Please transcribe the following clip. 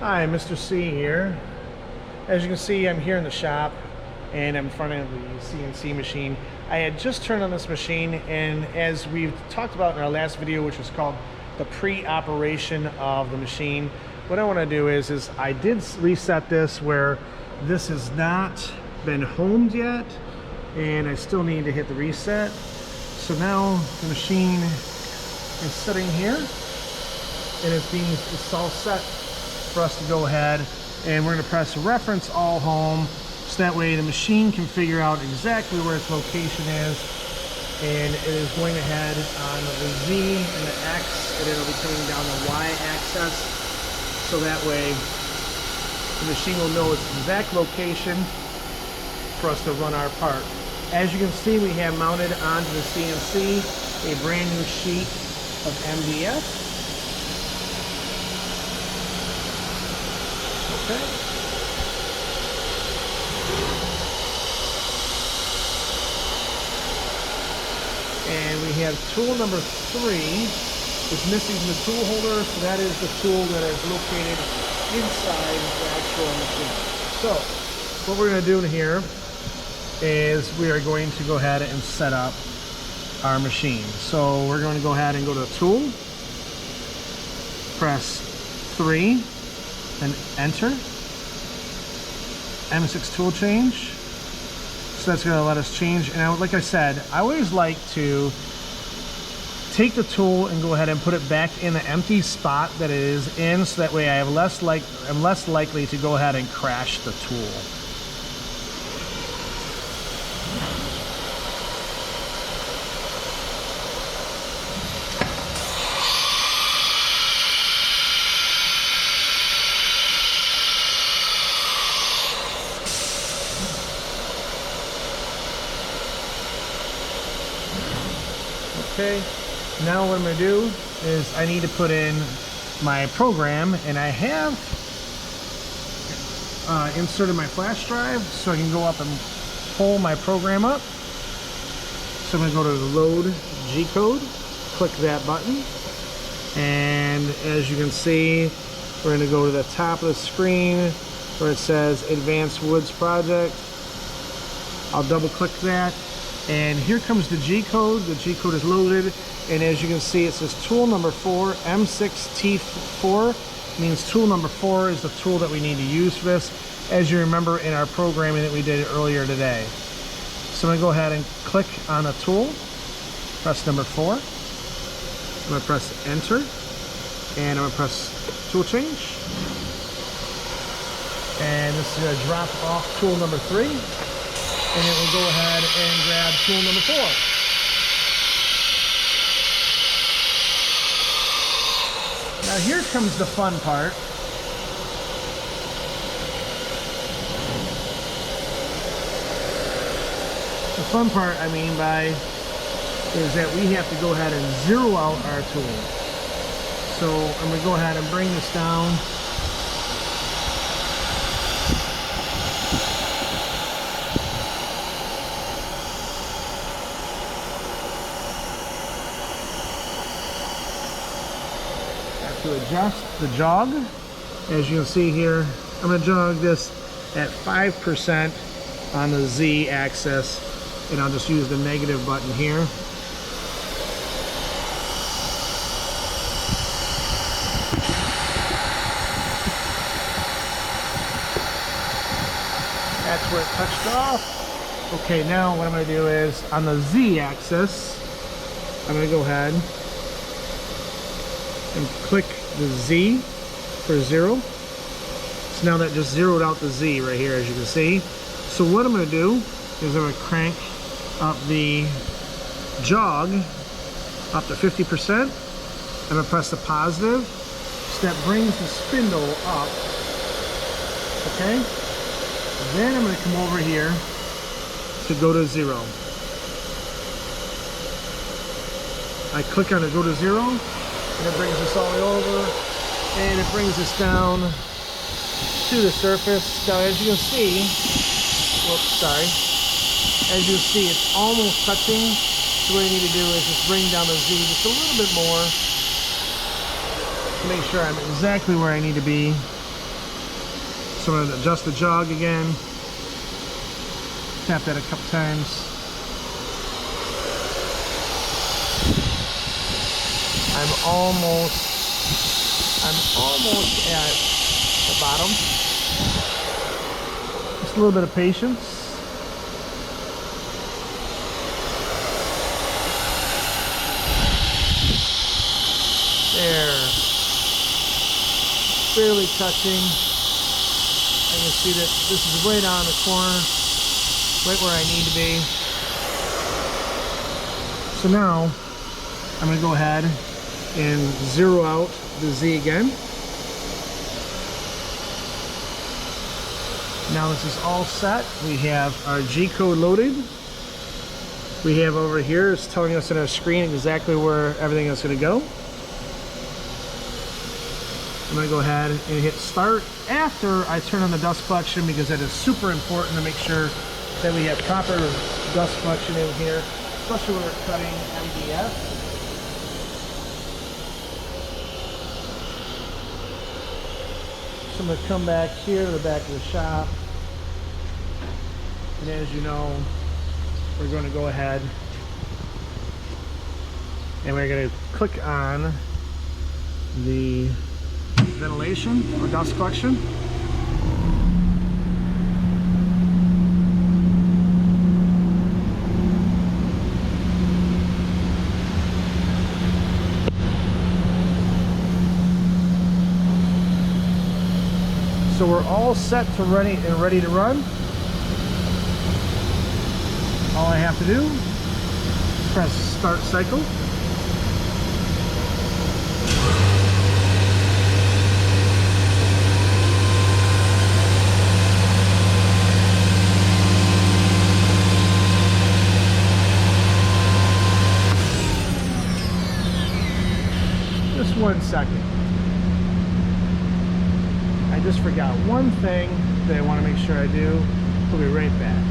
Hi, Mr. C here. As you can see, I'm here in the shop and I'm in front of the CNC machine. I had just turned on this machine, and as we've talked about in our last video, which was called the pre-operation of the machine, what I want to do is I did reset this where this has not been homed yet, and I still need to hit the reset. So now the machine is sitting here and it's all set for us to go ahead, and we're going to press reference all home, so that way the machine can figure out exactly where its location is, and it is going ahead on the Z and the X, and it'll be coming down the Y axis, so that way the machine will know its exact location for us to run our part. As you can see, we have mounted onto the CNC a brand new sheet of MDF. Okay. And we have tool number 3 is missing the tool holder, so that is the tool that is located inside the actual machine. So what we're going to do in here is we are going to go ahead and set up our machine. So we're going to go ahead and go to the tool, press 3 and enter, M6 tool change. So that's going to let us change. And like I said, I always like to take the tool and go ahead and put it back in the empty spot that it is in, so that way I'm less likely to go ahead and crash the tool. Okay, now what I'm going to do is I need to put in my program, and I have inserted my flash drive so I can go up and pull my program up. So I'm going to go to the load G-code, click that button, and as you can see, we're going to go to the top of the screen where it says Advanced Woods Project. I'll double click that, and here comes the G-code. The G-code is loaded, and as you can see, it says tool number 4, M6T4, means tool number 4 is the tool that we need to use for this, as you remember in our programming that we did earlier today. So I'm going to go ahead and click on the tool, press number 4, I'm going to press enter, and I'm going to press tool change, and this is going to drop off tool number 3. And it will go ahead and grab tool number 4. Now here comes the fun part. The fun part, I mean by, is that we have to go ahead and zero out our tool. So I'm going to go ahead and bring this down. To adjust the jog, as you can see here, I'm going to jog this at 5% on the Z axis, and I'll just use the negative button here. That's where it touched off. Okay, now what I'm going to do is on the Z axis, I'm going to go ahead and click the Z for 0. So now that just zeroed out the Z right here, as you can see. So what I'm going to do is I'm going to crank up the jog up to 50%. I'm going to press the positive, so that brings the spindle up. Okay? Then I'm going to come over here to go to 0. I click on the go to 0, and it brings us all the way over, and it brings us down to the surface. Now as you can see, whoops, sorry. As you can see, it's almost touching. So what I need to do is just bring down the Z just a little bit more to make sure I'm exactly where I need to be. So I'm going to adjust the jog again. Tap that a couple times. I'm almost at the bottom. Just a little bit of patience. There. Barely touching. I can see that this is right on the corner, right where I need to be. So now I'm going to go ahead and zero out the Z again. Now this is all set. We have our G code loaded. We have over here, it's telling us on our screen exactly where everything is going to go. I'm going to go ahead and hit start after I turn on the dust collection, because that is super important to make sure that we have proper dust collection in here, especially when we're cutting MDF. So I'm going to come back here to the back of the shop, and as you know, we're going to go ahead and we're going to click on the ventilation or dust collection. So we're all set to ready to run. All I have to do is press start cycle. Just 1 second. I just forgot one thing that I want to make sure I do. We'll be right back.